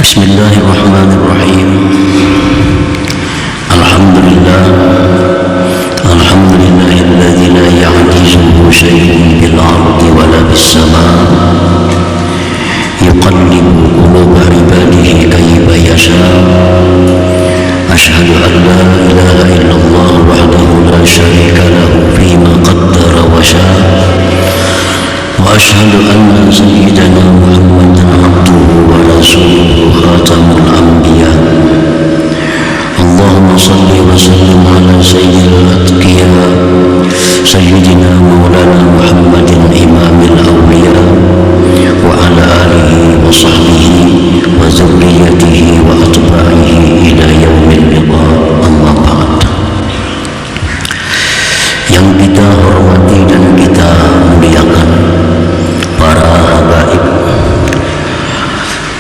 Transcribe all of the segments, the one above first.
Bismillahirrahmanirrahim. Alhamdulillahilladzi la ya'jizuhu syai'un bil ardi wala bis samaa yuqallibu quluba ibadihi kayfa yasha'. Asyhadu an la ilaha illallah wahdahu la syarika lahu fima qaddara wa syaa'. Wa asyhadu anna sayyidana Muhammadan abduhu wa rasuluhu khatamul anbiya. Allahumma salli wa sallim ala sayyidil atqiya sayyidina maulana Muhammadin imamil awliya wa ala alihi wa sahbihi wa zurriyatihi wa atba'ihi ila yaumil liqa. Amma ba'd. Yang kita hormati dan kita muliakan para habaib,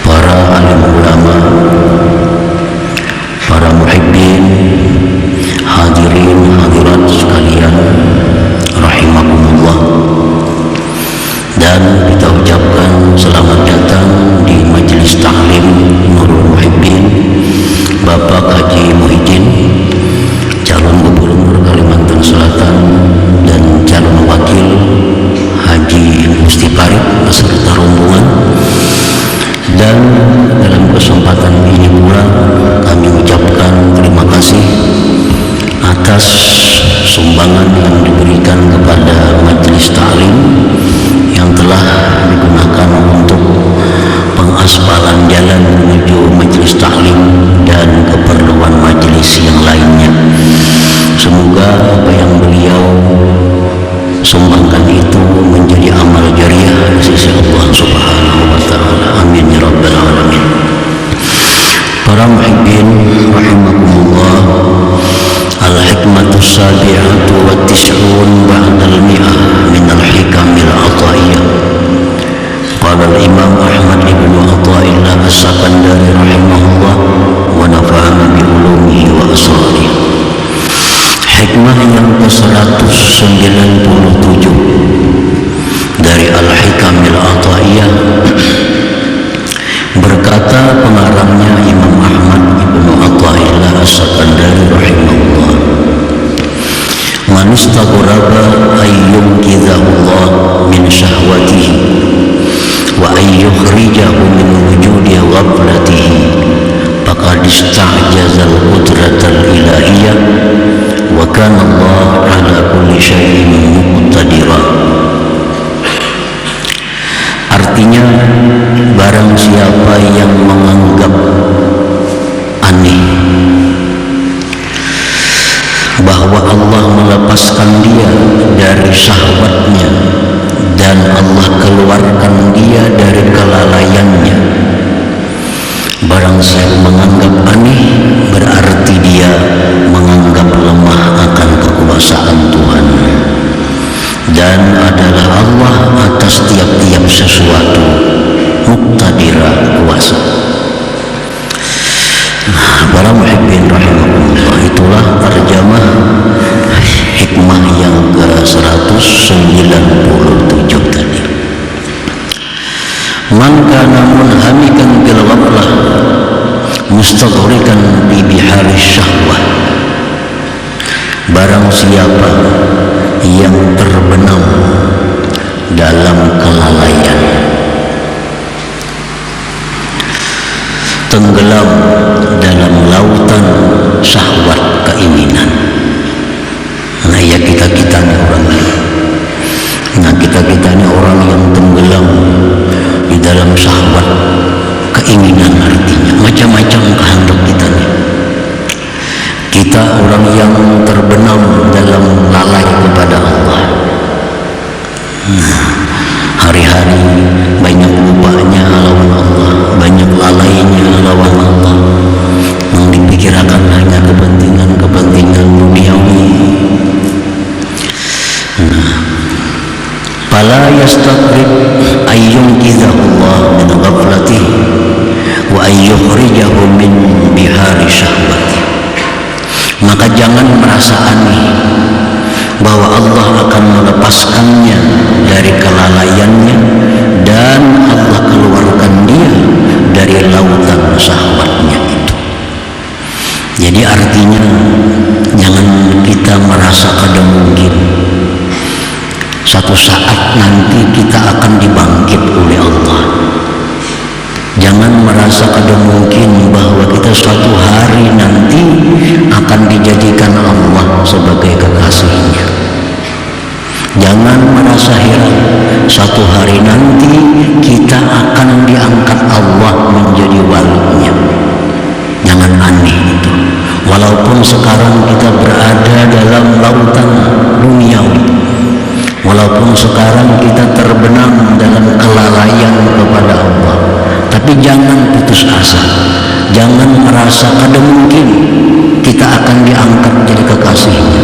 para alim ulama, para muhibbin, hadirin hadirat sekalian rahimakumullah, dan kita ucapkan selamat datang di majelis ta'lim Nurul Muhibbin Bapak Haji Muhyiddin, calon gubernur Kalimantan Selatan dan calon wakil Haji Musti Parib beserta rombongan. Dan dalam kesempatan ini pula kami ucapkan terima kasih atas sumbangan yang diberikan kepada majelis ta'lim yang telah digunakan untuk pengaspalan jalan menuju majelis ta'lim dan keperluan majelis yang lainnya. Semoga apa yang beliau sumbangkan itu menjadi amal jariah di sisi Allah Subhanahu wa taala. Amin ya rabbal alamin. Para muhibbin rahimakumullah, al-hikmatus sabi'atu wa tis'un ba'dal mi'ah min al-hikamil ataiyah. Qala al-imam Ahmad ibn Athaillah as-Sakandari rahimahullah wa nafa'ana bi ulumihi wa asrarihi. Hikmah yang ke-197 dari Al-Hikamil Ataiyah, berkata pengarangnya Imam Ahmad ibnu Athaillah as-Sakandari rahimahullah, man istaghraba ayyum kidahullah min syahwatihi wa ayyukhrijahu min wujudi ghaflatihi faqad ista'jazal qudratal ilahiyah wa kana Allah ala kulli syai'in muqtadira. Artinya, barang siapa yang menganggap aneh bahwa Allah melepaskan dia dari syahwatnya dan Allah keluarkan dia dari kelalaiannya, barang siapa menganggap aneh berarti dia menganggap lemah akan kekuasaan Tuhan, dan adalah Allah atas tiap-tiap sesuatu muqtadira, kuasa. Para muhibbin rahimahullah, itulah terjemah hikmah yang ke-197 tadi. Man kana munhamikan bil ghaflah mustaghriqan bi bihari syahwah, barang siapa yang terbenam dalam kelalaian, tenggelam dalam lautan syahwat keinginan. Nah ya, kita nih orang lain. Nah kita nih orang yang tenggelam di dalam syahwat keinginan, artinya macam-macam kehendak kita nih. Kita orang yang terbenam dalam lalai kepada Allah. Hari-hari banyak lupanya lawan Allah, banyak lalainya lawan Allah, yang dipikirkan hanya kepentingan duniawi. Fala yastaqrib ayyun kizahullah min ghaflatihi wa ayyukhrijahu min bihari syahwati. Maka jangan merasa aneh bahwa Allah akan melepaskannya dari kelalaiannya dan Allah keluarkan dia dari lautan merasa kada mungkin bahwa kita suatu hari nanti akan dijadikan Allah sebagai kekasihnya. Jangan merasa heran, suatu hari nanti kita akan diangkat Allah menjadi walinya. Jangan aneh itu. Walaupun sekarang kita berada dalam lautan duniawi, walaupun sekarang kita terbenam dalam kelalaian kepada Allah, tapi jangan putus asa. Jangan merasa kada mungkin kita akan diangkat jadi kekasihnya.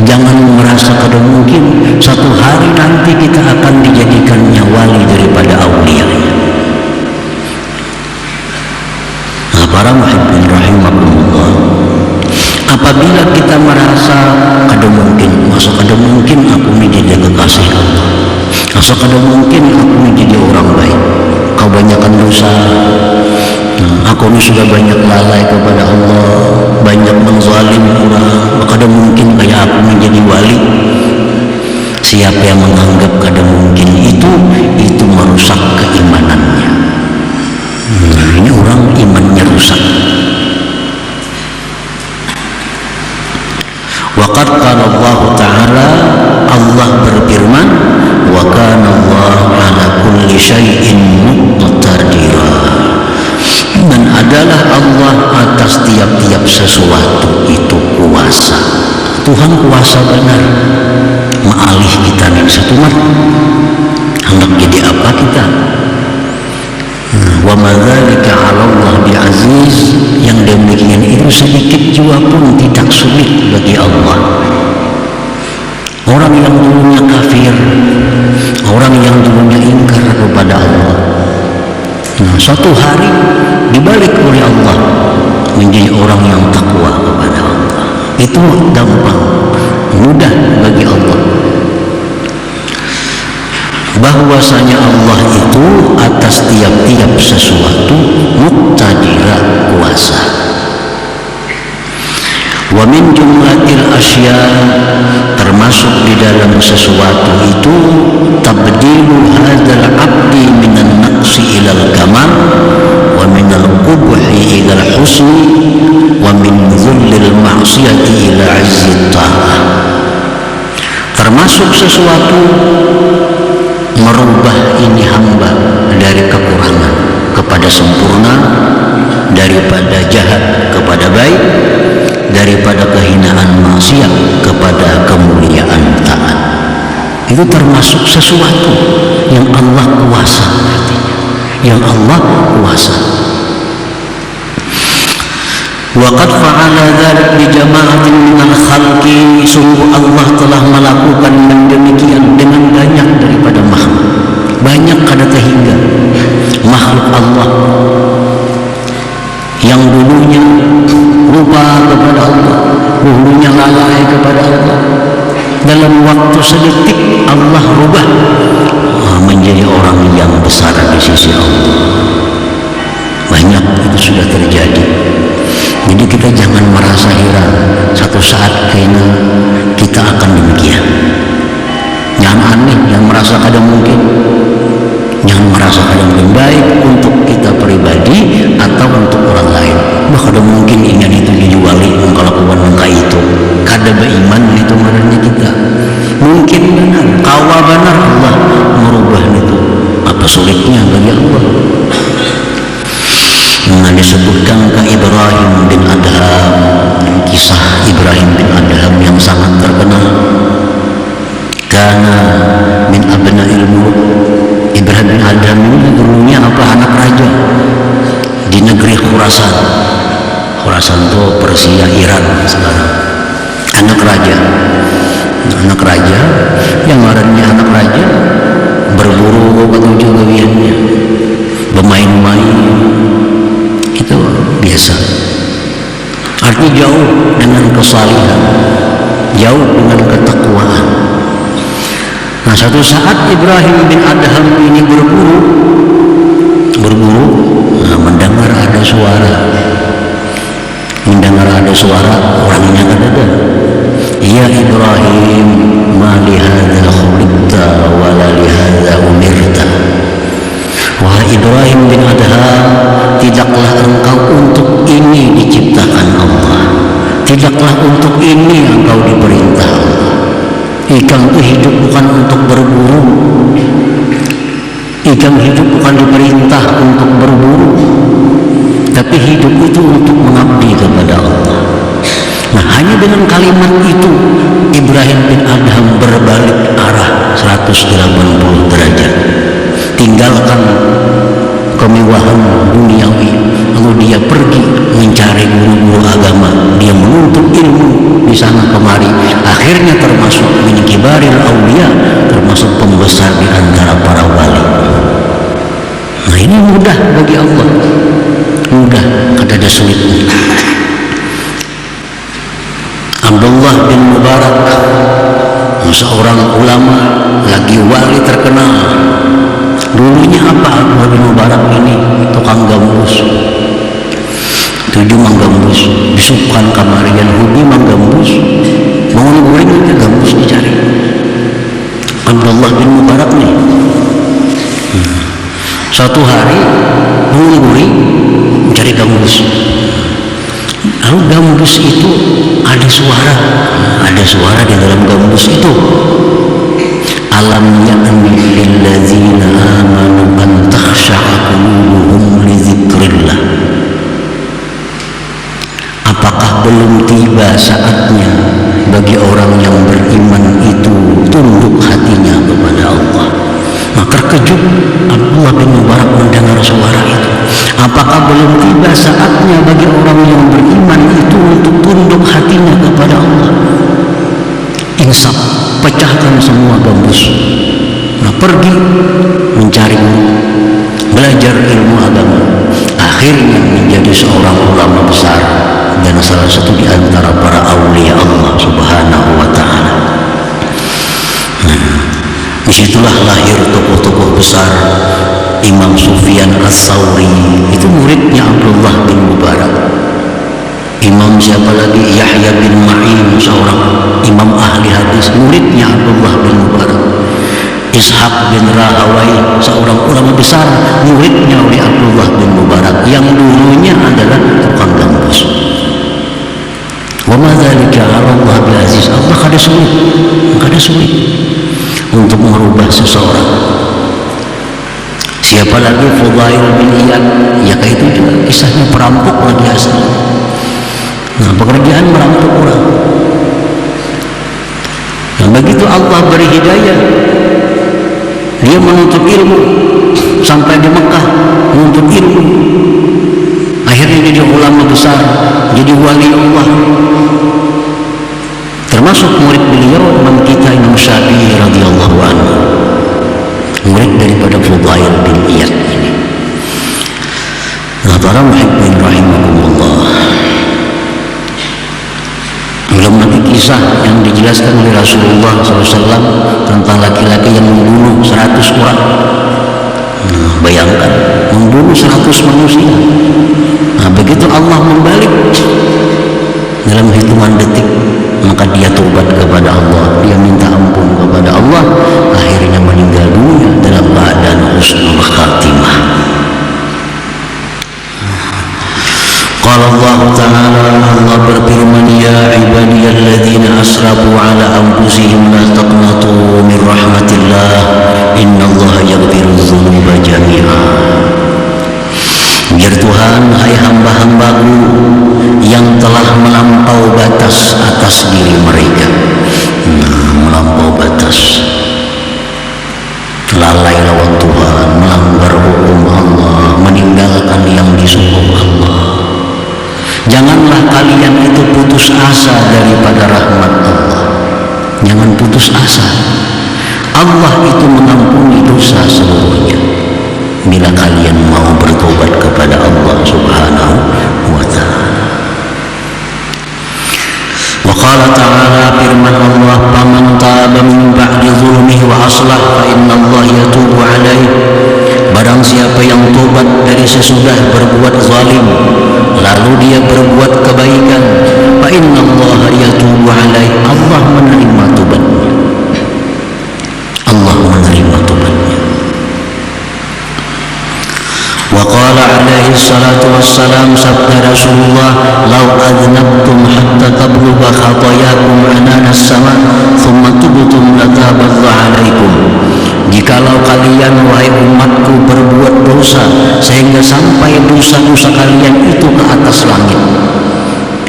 Jangan merasa kada mungkin satu hari nanti kita akan dijadikannya wali daripada aulianya. Nah, para muhibbin rahimakumullah, apabila kita merasa kada mungkin, masa kada mungkin aku menjadi kekasih Allah, masa kada mungkin aku menjadi orang baik, kebanyakan dosa, aku ini sudah banyak lalai kepada Allah, banyak menzalim orang, kada mungkin kayak aku menjadi wali. Siapa yang menganggap kada mungkin itu merusak keimanannya. Ini orang imannya rusak. Waqad qala Allah Ta'ala, Allah berfirman, wa kana Allah ala kulli syai'in muqtadira, dan adalah Allah atas tiap-tiap sesuatu itu kuasa. Tuhan kuasa benar ma'alih kita nih satu mat hendak jadi apa kita. Wa madzalika 'ala Allah bi'aziz, yang demikian itu sedikit juga pun tidak sulit bagi Allah. Orang yang dulunya kafir, orang yang dulunya ingkar kepada Allah, suatu hari dibalik oleh Allah menjadi orang yang takwa kepada Allah. Itu gampang, mudah bagi Allah. Bahwasanya Allah itu atas tiap-tiap sesuatu muqtadira, kuasa. Wa min jumlatil asya, termasuk di dalam sesuatu itu tabdilu hadzal abdi minan naqsi ilal kamal wa minal qubhi ilal husni wa min dhullil ma'siyati ila izzit ta'ah. Termasuk sesuatu merubah ini hamba dari kekurangan kepada sempurna, daripada jahat kepada baik, daripada kehinaan maksiat kepada kemuliaan taat. Itu termasuk sesuatu yang Allah kuasa, artinya yang Allah kuasa. Wa qad fa'ala dzalik bi jama'atin minal khalqi, sungguh Allah telah melakukan demikian dengan banyak daripada makhluk. Banyak kada terhingga makhluk Allah yang dulunya lupa kepada Allah, dulunya lalai kepada Allah, dalam waktu sedetik Allah rubah menjadi orang yang besar di sisi Allah. Banyak itu sudah terjadi. Jadi kita jangan merasa heran, satu saat kayaknya kita akan demikian. Jangan aneh, jangan merasa kada mungkin, jangan merasa kada mungkin, baik untuk kita pribadi atau untuk orang lain. Bah kada mungkin ingin itu jadi wali mengkalakukan mengka itu, kada beriman itu marahnya kita. Mungkin benar, kawa benar Allah merubah itu. Apa sulitnya bagi Allah? Disebutkan ke Ibrahim bin Adham, kisah Ibrahim bin Adham yang sangat terkenal. Karena min abna'il muluk, Ibrahim bin Adham ini dulunya apa, anak raja di negeri Khurasan. Khurasan itu Persia, Iran sekarang. Anak raja yang marahnya anak raja berburu ketujuh gawiannya, bermain-main, itu biasa. Artinya jauh dengan kesalihan, jauh dengan ketakwaan. Nah, satu saat Ibrahim bin Adham ini berburu, mendengar ada suara, orangnya kan ada. Ya Ibrahim, ma li hadza khuliqta wa la li hadza umirta. Wahai Ibrahim bin Adham, tidak Tidaklah untuk ini engkau diperintah Allah. Ikang hidup bukan untuk berburu. Ikang hidup bukan diperintah untuk berburu, tapi hidup itu untuk mengabdi kepada Allah. Nah, hanya dengan kalimat itu Ibrahim bin Adham berbalik arah 180 derajat, tinggalkan kemewahan duniawi, lalu dia pergi mencari guru-guru agama, dia menuntut ilmu di sana kemari, akhirnya termasuk min kibaril auliya, termasuk pembesar di antara para wali. Nah, ini mudah bagi Allah, mudah, kada ada sulitnya. Abdullah bin Mubarak, seorang ulama lagi wali terkenal. Dulunya apa Abdullah bin Mubarak ini? Tukang gambus. Tujuh manggambus, bisukan kamarian hobi manggambus, bangun guring aja gambus dicari. Abdullah bin Mubarak nih. Suatu hari bangun guring mencari gambus. Lalu gambus itu ada suara di dalam gambus itu. Alam ya'ni lilladzina amanu an takhsha'a qulubuhum li dzikrillah. Apakah belum tiba saatnya bagi orang yang beriman itu tunduk hatinya kepada Allah? Nah, terkejut Abdullah bin Mubarak mendengar suara itu. Apakah belum tiba saatnya bagi orang yang beriman itu untuk tunduk hatinya kepada Allah? Insaf, pecahkan semua gambus. Nah, pergi mencari guru, belajar ilmu agama. Akhirnya menjadi seorang ulama besar dan salah satu di antara para aulia Allah Subhanahu wa ta'ala. Disitulah lahir tokoh-tokoh besar. Imam Sufyan As-Sawri itu muridnya Abdullah bin Mubarak. Imam siapa lagi? Yahya bin Ma'in, seorang imam ahli hadis, muridnya Abdullah bin Mubarak. Ishaq bin Rahawai, seorang ulama besar, muridnya oleh Abdullah bin Mubarak, yang dulunya adalah tukang gambus. Wa ma dzalika 'ala Allah bi'aziz. Allah kada sulit untuk merubah seseorang. Siapa lagi? Fudail bin Iyad, ya kayak itu juga kisahnya, perampok lagi asal. Nah, pekerjaan merampok orang. Nah, begitu Allah beri hidayah, dia menuntut ilmu sampai di Mekah, menuntut ilmu. Akhirnya jadi ulama besar, jadi wali Allah. Termasuk murid beliau Imam kita Imam Syafi'i radhiyallahu anhu, murid daripada Fudail bin Iyad ini. Nah, para muhibbin rahimakumullah, belum lagi kisah yang dijelaskan oleh Rasulullah SAW tentang laki-laki yang membunuh 100 orang. Nah, bayangkan, membunuh 100 manusia. Nah, begitu Allah membalik dalam hitungan detik, maka dia taubat kepada Allah, dia minta ampun kepada Allah, akhirnya meninggal dunia dalam keadaan husnul khatimah. Qala Allah Ta'ala, Allah berfirman, ya ibadiyalladzina asrafu ala anfusihim la taqnatu min rahmatillah innallaha yaghfiru dzunuba jami'a. Biar Tuhan, hai hamba-hambaku yang telah melampau batas atas diri mereka. Melampau batas, lalai lawan Tuhan, melanggar hukum Allah, meninggalkan yang disuruh Allah. Janganlah kalian itu putus asa daripada rahmat Allah. Jangan putus asa. Allah itu mengampuni dosa seluruhnya bila kalian mau bertobat kepada Allah Subhanahu wa ta'ala. Wa qala ta'ala, firman Allah, faman taba min ba'di zulmihi wa aslah fa innallaha yatubu alaihi. Barang siapa yang tobat dari sesudah berbuat zalim lalu dia berbuat kebaikan, fa innallaha yatubu alaihi, Allah menerima tobatnya. Allah menerima tobatnya. Wa Wa qala alaihi salatu wassalam, sabda Rasulullah, "Lau adnabtum hatta tablugha khatayakum ananas sama, thumma tubtum lataballu alaikum." Jikalau kalian wahai umatku berbuat dosa sehingga sampai dosa-dosa kalian itu ke atas langit,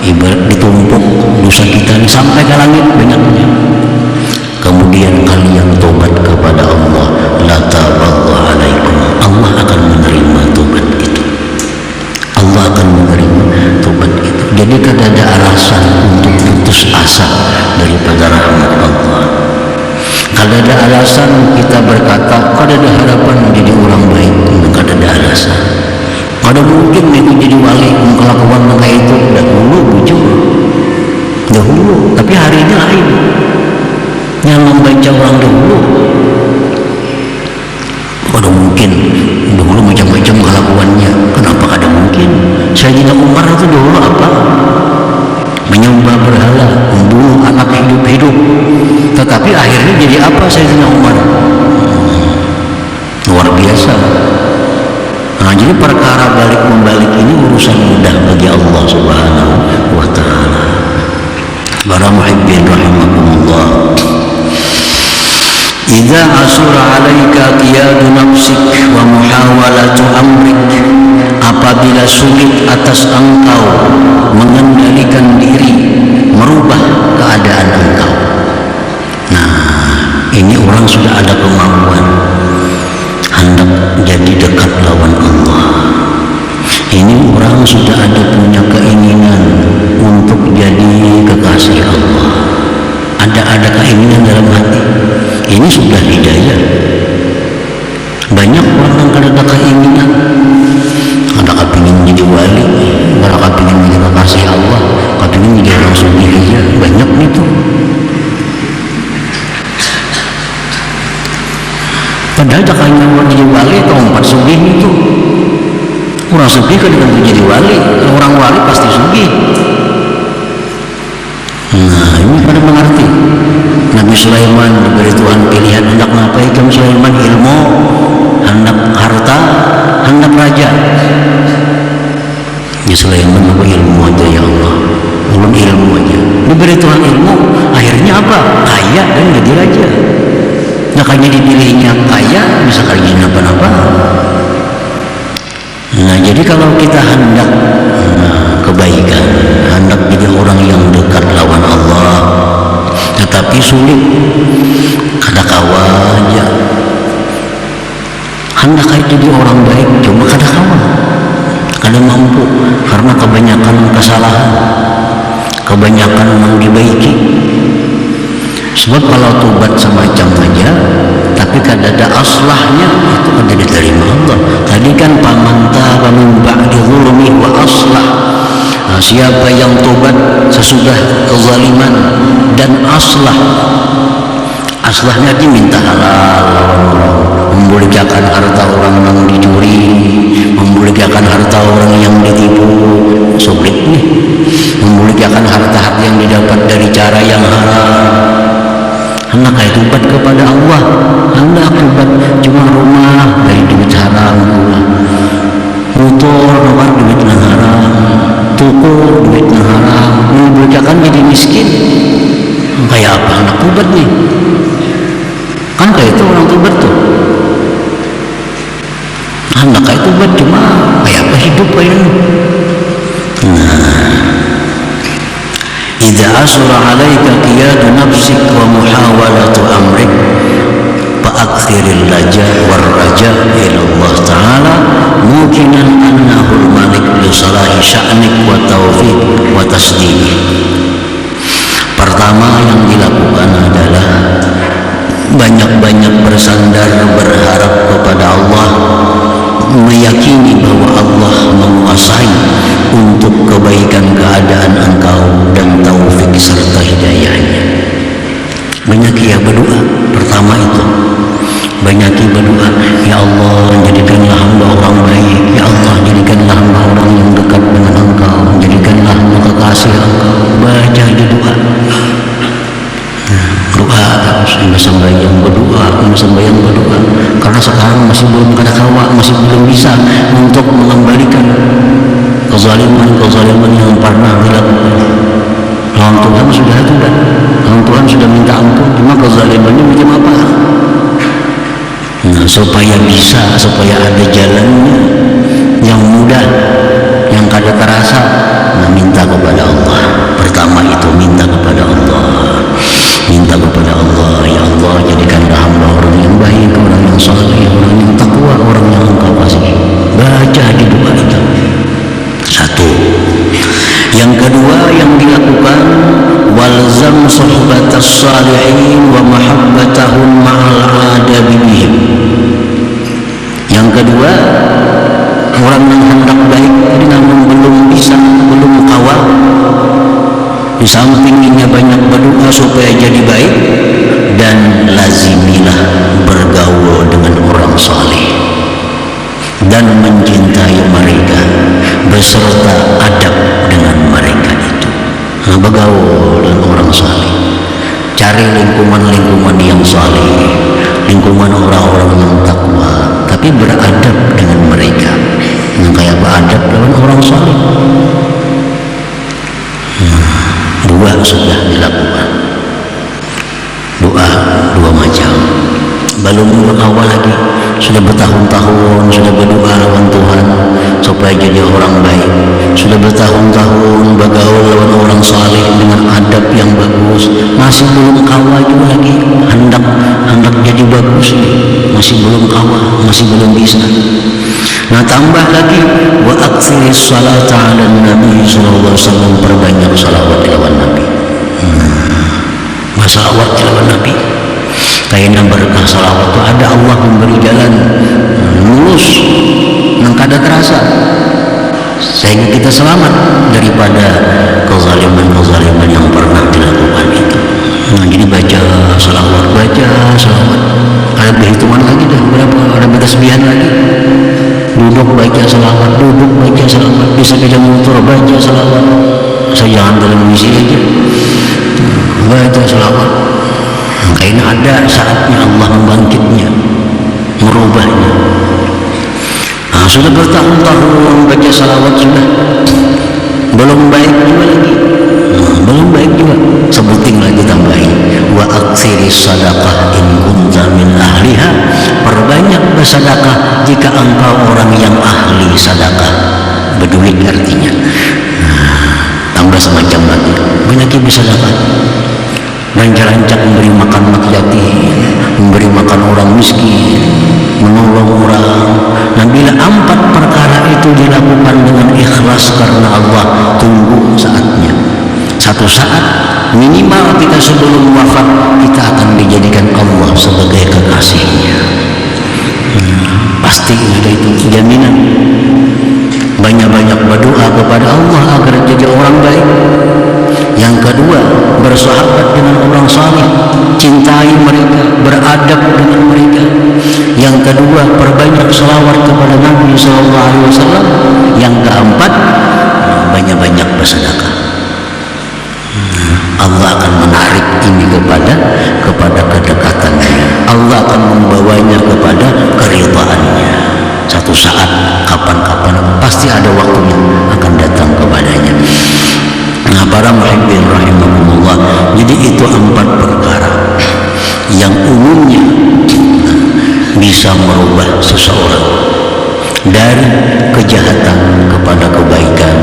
ibarat ditumpuk dosa kita ini sampai ke langit banyaknya, kemudian kalian tobat kepada Allah, lataballu alaikum, Allah akan menerima tobat itu. Allah akan menerima tobat itu. Jadi kada ada alasan untuk putus asa daripada rahmat Allah. Kada ada alasan kita berkata kada ada harapan menjadi orang baik, kada ada alasan. Kada mungkin itu jadi wali kelakuan kayak itu dahulu bujur dahulu, tapi hari ini lain. Yang membaca orang dahulu kada mungkin dahulu macam-macam kelakuannya. Kenapa kada mungkin? Sayyidina Umar itu dahulu apa? Menyembah berhala, membunuh anak hidup-hidup. Tetapi akhirnya jadi apa Sayyidina Umar? Luar biasa. Nah, jadi perkara balik membalik ini urusan mudah bagi Allah Subhanahu wa ta'ala. Para muhibbin rahimakumullah, idza asura 'alaika qiyadu nafsik wa muhawalatu amrik, apabila sulit atas engkau mengendalikan diri, merubah keadaan engkau. Nah, ini orang sudah ada kemampuan hendak jadi dekat lawan Allah. Ini orang sudah ada punya keinginan untuk jadi kekasih Allah. Ada keinginan dalam hati. Ini sudah hidayah. Banyak orang yang ada keinginan, ada kepingin jadi wali, ada kepingin jadi kekasih Allah, kepingin jadi orang suci aja. Banyak itu. Padahal jakanya orang jadi wali atau empat sugih itu. Orang sugih kan tidak jadi wali, orang wali pasti sugih. Nah, ini pada mengerti. Nabi Sulaiman diberi Tuhan pilihan hendak ngapain kamu Sulaiman? Ilmu, hendak harta, hendak raja. Ya Sulaiman apa ilmu aja ya Allah, ulun ilmu aja. Diberi Tuhan ilmu, akhirnya apa? Kaya dan jadi raja. Makanya dipilihnya kaya, bisa kaya apa-apa. Nah, jadi kalau kita hendak kebaikan, hendak jadi orang yang dekat lawan Allah, tetapi sulit, kada kawa aja. Hendak jadi orang baik, cuma kada kawa, kada mampu karena kebanyakan kesalahan, kebanyakan mau dibaiki. Sebab kalau tobat semacam aja tapi kada ada aslahnya, itu kada diterima Allah. Tadi kan pamanta min ba'di zulmi wa aslah. Nah, siapa yang tobat sesudah kezaliman dan aslah. Aslahnya diminta halal, membolehkan harta orang yang dicuri, membolehkan harta orang yang ditipu, sulit nih. Membolehkan harta yang didapat dari cara yang haram. Hendak tobat kepada Allah, hendak tobat, cuma rumah dari duit haram pula, motor nomor duit yang haram, toko duit yang haram, membolehkan jadi miskin. Kayak apa hendak tobat nih? Kan kayak itu orang tobat tuh. Hendak kayak tobat cuma kayak apa hidup kayak ini. Nah, idza asra 'alaika qiyadu nafsik wa muhawalatu amrik fa'akthiril laja war raja ila Allah ta'ala mukinan annahu al-malik li salahi sya'nik wa taufiq wa tasdiq. Pertama yang dilakukan adalah banyak-banyak bersandar, berharap kepada Allah, meyakini bahwa Allah menguasai untuk kebaikan keadaan engkau dan taufik serta hidayahnya. Banyaki ya berdoa. Pertama itu banyaki berdoa, ya Allah jadikanlah hamba orang baik, ya Allah jadikanlah hamba orang yang dekat dengan engkau, jadikanlah hamba kekasih engkau. Baca aja doa. Doa terus, sembahyang berdoa, sembahyang berdoa. Karena sekarang masih masih belum ada kawa, masih belum bisa untuk mengembalikan kezaliman yang pernah dilakukan. Lawan Tuhan sudah itu kan, lawan Tuhan sudah minta ampun, cuma kezalimannya macam apa? Nah, supaya ada jalannya yang mudah, yang kada terasa, nah minta kepada Allah. Pertama itu minta kepada Allah, ya Allah jadikanlah hamba orang yang baik, orang yang saleh, orang yang takwa, orang yang Engkau kasihi. Baca di doa itu. Satu. Yang kedua yang dilakukan, walzam suhbatas salihin wa mahabbatahum ma'al adabi bihim. Yang kedua, orang yang hendak baik tapi namun belum bisa, belum kawal, di sampingnya banyak berdoa supaya jadi baik, dan lazimilah bergaul dengan orang saleh dan mencintai mereka beserta adab dengan mereka itu. Nah, bergaul dengan orang saleh, cari lingkungan yang saleh, lingkungan orang-orang yang takwa, tapi beradab dengan mereka. Nah, kayak beradab dengan orang saleh. Dua sudah dilakukan. Doa dua macam. Belum awal lagi, sudah bertahun-tahun sudah berdoa lawan Tuhan supaya jadi orang baik, sudah bertahun-tahun bergaul lawan orang saleh dengan adab yang bagus, masih belum kawal juga lagi, hendak jadi bagus, masih belum kawal, masih belum bisa. Nah, tambah lagi, wa aktsiris salata 'alan nabi sallallahu alaihi wasallam, perbanyak salawat lawan Nabi. Salawat lawan Nabi. Kayaknya berkah salawat itu ada Allah memberi jalan lurus yang kada terasa sehingga kita selamat daripada kezaliman yang pernah dilakukan itu. Nah, jadi baca salawat. Ada perhitungan lagi dah berapa, ada bertasbihan lagi. Duduk baca salawat, bisa kerja motor baca salawat. Saya jangan dalam misi aja, baca salawat. Kayaknya ada saatnya Allah membangkitnya, merubahnya. Nah, sudah bertahun-tahun baca salawat sudah belum baik juga lagi. Belum baik juga, sebutin lagi, tambahin, wa aktsiris sadaqah in kunta min ahliha, perbanyak bersedekah jika engkau orang yang ahli sedekah, berduit artinya. Tambah semacam lagi, banyakin bersedekah, rancak-rancak memberi makan anak yatim, memberi makan orang miskin, menolong orang. Nah, bila 4 perkara itu dilakukan dengan ikhlas karena Allah, tunggu saatnya. Satu saat minimal kita sebelum wafat, kita akan dijadikan Allah sebagai kekasihnya. Pasti sudah itu jaminan. Banyak-banyak berdoa kepada Allah agar jadi orang baik. Yang kedua, bersahabat dengan orang saleh, cintai mereka, beradab dengan mereka. Yang kedua, perbanyak selawat kepada Nabi SAW. Yang keempat, banyak-banyak bersedekah. Allah akan menarik ini kepada kedekatannya. Allah akan membawanya kepada keridhaannya. Satu saat, kapan-kapan, pasti ada waktunya akan datang kepadanya. Nah, para muhibbin rahimahumullah, jadi itu 4 perkara yang umumnya bisa merubah seseorang dari kejahatan kepada kebaikan,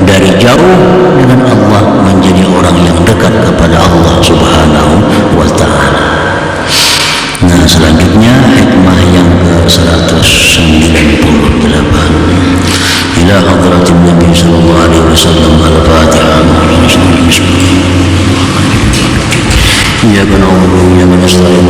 dari jauh dengan Allah menjadi orang yang dekat kepada Allah Subhanahu wa ta'ala. Nah, selanjutnya hikmah yang ke-198, ila hadratin Nabi sallallahu alaihi wasallam. Al-Fatihah. Iyyaka na'budu wa iyyaka nasta'in.